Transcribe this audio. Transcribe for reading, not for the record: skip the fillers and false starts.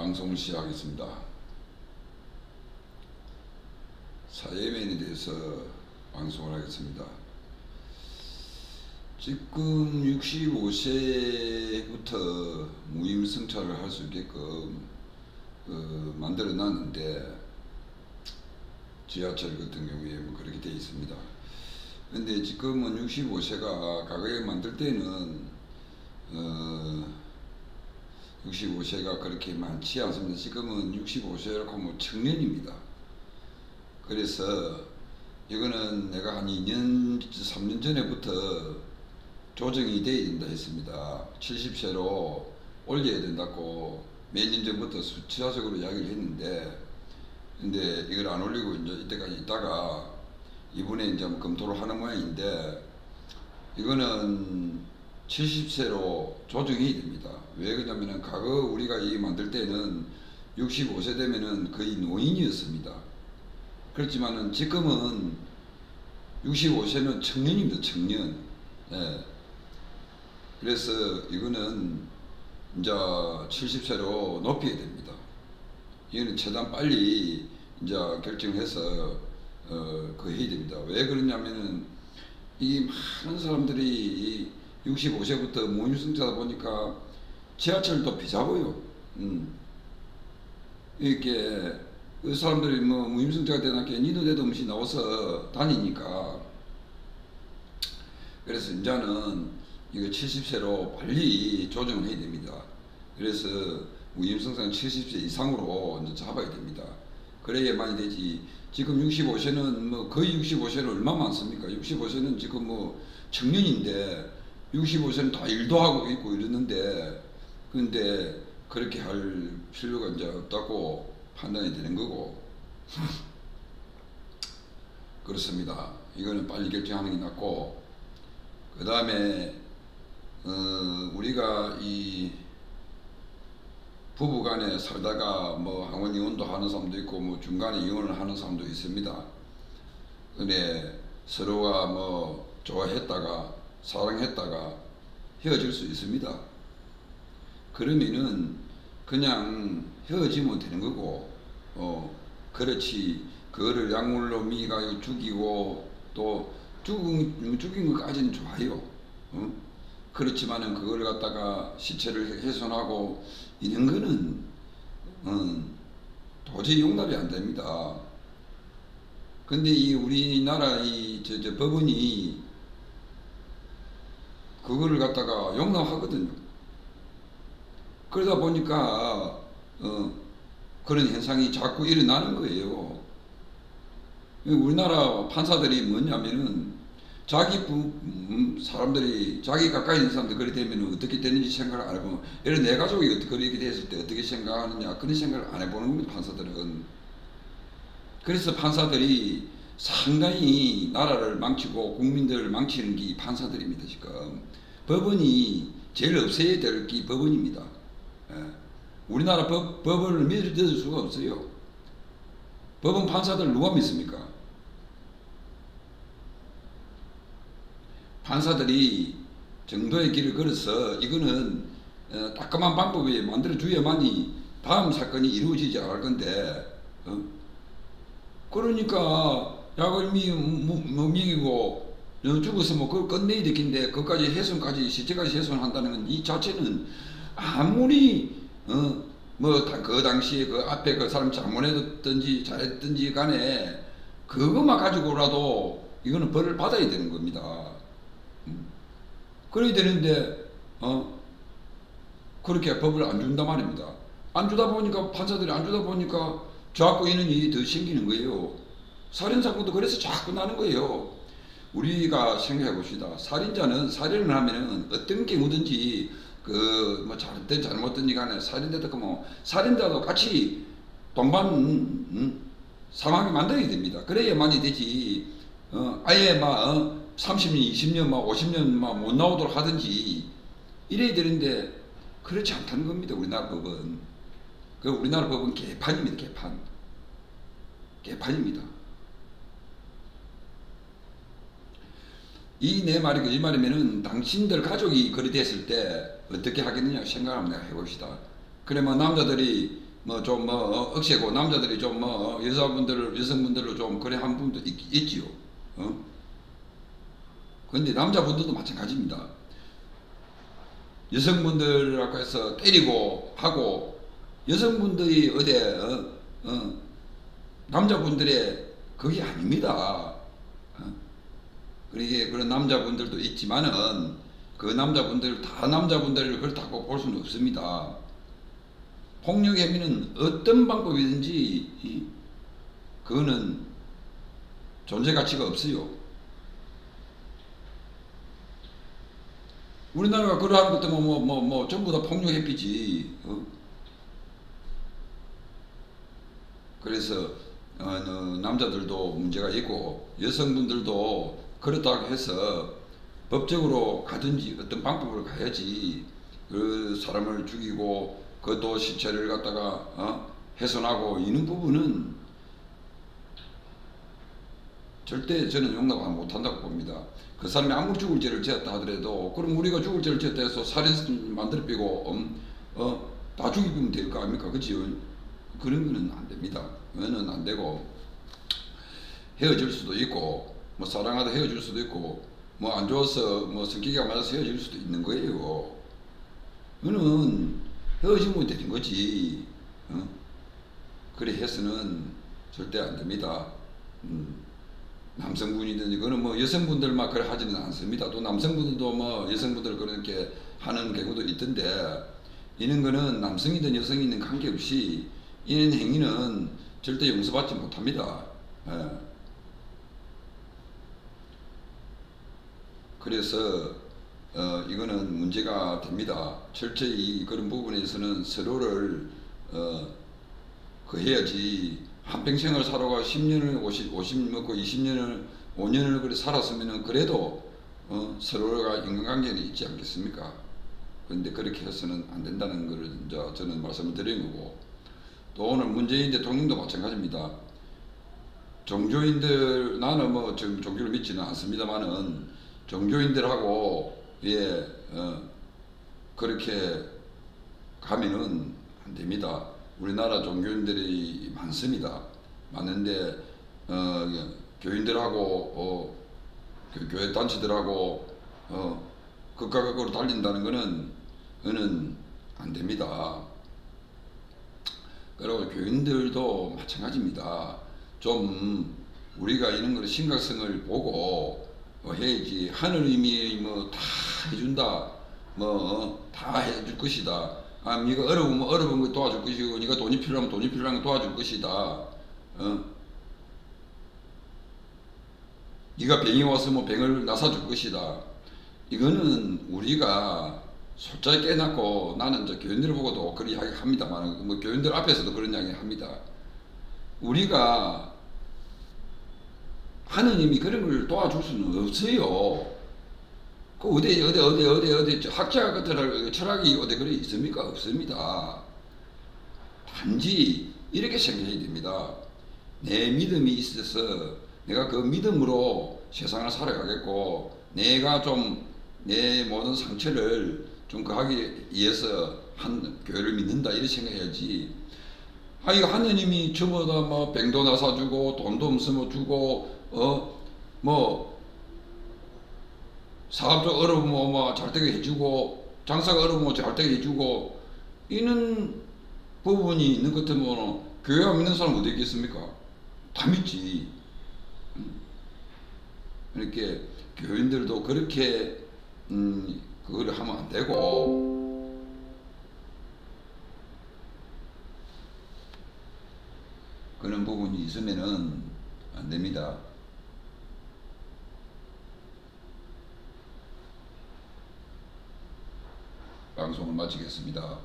방송을 시작하겠습니다. 사회면에 대해서 방송을 하겠습니다. 지금 65세부터 무임승차를 할 수 있게끔 만들어 놨는데, 지하철 같은 경우에 뭐 그렇게 되어 있습니다. 근데 지금은 65세가 과거에 만들 때는 65세가 그렇게 많지 않습니다. 지금은 65세라고 하면 청년입니다. 그래서 이거는 내가 한 2년, 3년 전에부터 조정이 되어야 된다 했습니다. 70세로 올려야 된다고 몇 년 전부터 수차적으로 이야기를 했는데, 근데 이걸 안 올리고 이제 이때까지 있다가 이번에 이제 검토를 하는 모양인데, 이거는 70세로 조정해야 됩니다. 왜 그러냐면은 과거 우리가 이 만들 때는 65세 되면은 거의 노인이었습니다. 그렇지만은 지금은 65세는 청년입니다. 청년. 예. 그래서 이거는 이제 70세로 높여야 됩니다. 이거는 최대한 빨리 이제 결정해서 그 해야 됩니다. 왜 그러냐면은 이 많은 사람들이 65세부터 무임승차다 보니까 지하철도 비싸고요. 이렇게 그 사람들이 뭐 무임승차가 되나게 니도 내도 없이 나와서 다니니까, 그래서 이제는 이거 70세로 빨리 조정을 해야 됩니다. 그래서 무임승차는 70세 이상으로 이제 잡아야 됩니다. 그래야만이 되지. 지금 65세는 뭐 거의 65세는 얼마 많습니까? 65세는 지금 뭐 청년인데 65세는 다 일도 하고 있고 이러는데, 근데 그렇게 할 필요가 이제 없다고 판단이 되는 거고 그렇습니다. 이거는 빨리 결정하는 게 낫고, 그 다음에 우리가 이 부부간에 살다가 뭐 항원 이혼도 하는 사람도 있고 뭐 중간에 이혼을 하는 사람도 있습니다. 근데 서로가 뭐 좋아했다가 사랑했다가 헤어질 수 있습니다. 그러면은 그냥 헤어지면 되는 거고, 그렇지 그거를 약물로 미가 죽이고 또 죽인 것까지는 좋아요. 그렇지만은 그걸 갖다가 시체를 훼손하고 이런 거는 도저히 용납이 안 됩니다. 근데 이 우리나라 이 법원이 그거를 갖다가 용납하거든요. 그러다 보니까 그런 현상이 자꾸 일어나는 거예요. 우리나라 판사들이 뭐냐면은 사람들이 자기 가까이 있는 사람들 그렇게 되면 어떻게 되는지 생각을 안 해보면, 예를 내 가족이 그렇게 됐을 때 어떻게 생각하느냐, 그런 생각을 안 해보는 겁니다, 판사들은. 그래서 판사들이 상당히 나라를 망치고 국민들을 망치는 게 판사들입니다. 지금 법원이 제일 없애야 될 게 법원입니다. 예. 우리나라 법원을 믿을 수가 없어요. 법원 판사들 누가 믿습니까? 판사들이 정도의 길을 걸어서 이거는 따끔한 방법에 만들어 줘야만이 다음 사건이 이루어지지 않을 건데, 그러니까 약을 미이고 죽어서 뭐 그걸 끝내야 되긴데 그것까지 훼손까지 시체까지 훼손한다는 건 이 자체는 아무리 뭐 그 당시에 그 앞에 그 사람 잘못했든지 잘했든지 간에 그것만 가지고라도 이거는 벌을 받아야 되는 겁니다. 그래야 되는데 그렇게 법을 안 준단 말입니다. 안 주다 보니까 판사들이 안 주다 보니까 자꾸 이런 일이 더 생기는 거예요. 살인사건도 그래서 자꾸 나는 거예요. 우리가 생각해 봅시다. 살인자는 살인을 하면은 어떤 경우든지 뭐 잘못된 잘못된지 간에 살인자도 뭐 살인자도 같이 동반 상황이 만들어야 됩니다. 그래야만이 되지. 아예 막 30년, 20년, 막 50년 막 못 나오도록 하든지 이래야 되는데 그렇지 않다는 겁니다. 우리나라 법은. 그 우리나라 법은 개판입니다. 개판입니다. 이 내 말이 거짓말이면은 당신들 가족이 그리 됐을 때 어떻게 하겠느냐 생각을 한번 해봅시다. 그래 뭐 남자들이 뭐 좀 뭐 억세고 남자들이 좀 뭐 여성분들로 좀 그래 한 분도 있지요. 근데 남자분들도 마찬가지입니다. 여성분들이라고 해서 때리고 하고 여성분들이 어디 남자분들의 그게 아닙니다. 그러게 그런 남자분들도 있지만은 그 남자분들 다 남자분들을 그렇다고 볼 수는 없습니다. 폭력 행위는 어떤 방법이든지 그거는 존재 가치가 없어요. 우리나라가 그러한 것 때문에 전부 다 폭력 회피지. 그래서 남자들도 문제가 있고 여성분들도 그렇다고 해서 법적으로 가든지 어떤 방법으로 가야지 그 사람을 죽이고 그것도 시체를 갖다가 훼손하고 이런 부분은 절대 저는 용납 못한다고 봅니다. 그 사람이 아무리 죽을 죄를 지었다 하더라도 그럼 우리가 죽을 죄를 지었다 해서 살인 만들어 빼고 다 죽이면 될 거 아닙니까? 그치요? 그런 거는 안 됩니다. 그거는 안 되고 헤어질 수도 있고 뭐 사랑하다 헤어질 수도 있고 뭐 안 좋아서 뭐 성격이 안 맞아서 헤어질 수도 있는 거예요. 그거는 헤어지면 되는 거지. 그래 해서는 절대 안 됩니다. 남성분이든지 그거는 뭐 여성분들만 그래 하지는 않습니다. 또 남성분들도 뭐 여성분들 그렇게 하는 경우도 있던데 이런 거는 남성이든 여성이든 관계없이 이런 행위는 절대 용서받지 못합니다. 그래서 이거는 문제가 됩니다. 철저히 그런 부분에서는 서로를 그 해야지 한평생을 살아가 10년을 50 먹고 20년을 5년을 그래 살았으면은 그래도 서로가 인간관계는 있지 않겠습니까? 그런데 그렇게 해서는 안 된다는 걸 이제 저는 말씀을 드린 거고 또 오늘 문재인 대통령도 마찬가지입니다. 종교인들 나는 뭐 종교를 믿지는 않습니다만은 종교인들하고 그렇게 가면은 안 됩니다. 우리나라 종교인들이 많습니다. 많은데 교인들하고 교회 단체들하고 극과 극으로 달린다는 거는 안 됩니다. 그리고 교인들도 마찬가지입니다. 좀 우리가 이런 걸 심각성을 보고 해야지. 하느님이 뭐 다 해준다, 뭐 다 해줄 것이다. 네가 어려우면 어려운 거 도와줄 것이고, 네가 돈이 필요하면 돈이 필요한 거 도와줄 것이다. 네가 병이 왔으면 병을 나사줄 것이다. 이거는 우리가 솔직히 깨닫고 나는 저 교인들을 보고도 그런 이야기 합니다만, 뭐 교인들 앞에서도 그런 이야기 합니다. 우리가 하느님이 그런 걸 도와줄 수는 없어요. 그 어디 학자 같은 철학이 어디 그래 있습니까? 없습니다. 단지 이렇게 생각해야 됩니다. 내 믿음이 있어서 내가 그 믿음으로 세상을 살아가겠고, 내가 좀 내 모든 상처를 좀 그하기 위해서 한 교회를 믿는다 이렇게 생각해야지. 이거 하느님이 저보다 뭐 병도 나사주고 돈도 없으면 주고 뭐 사업도 어려우면 뭐 잘되게 해주고 장사가 어려우면 잘되게 해주고 이런 부분이 있는 것 같으면 교회가 믿는 사람 어디 있겠습니까? 다 믿지. 이렇게 교인들도 그렇게 그거를 하면 안 되고, 그런 부분이 있으면은 안 됩니다. 방송을 마치겠습니다.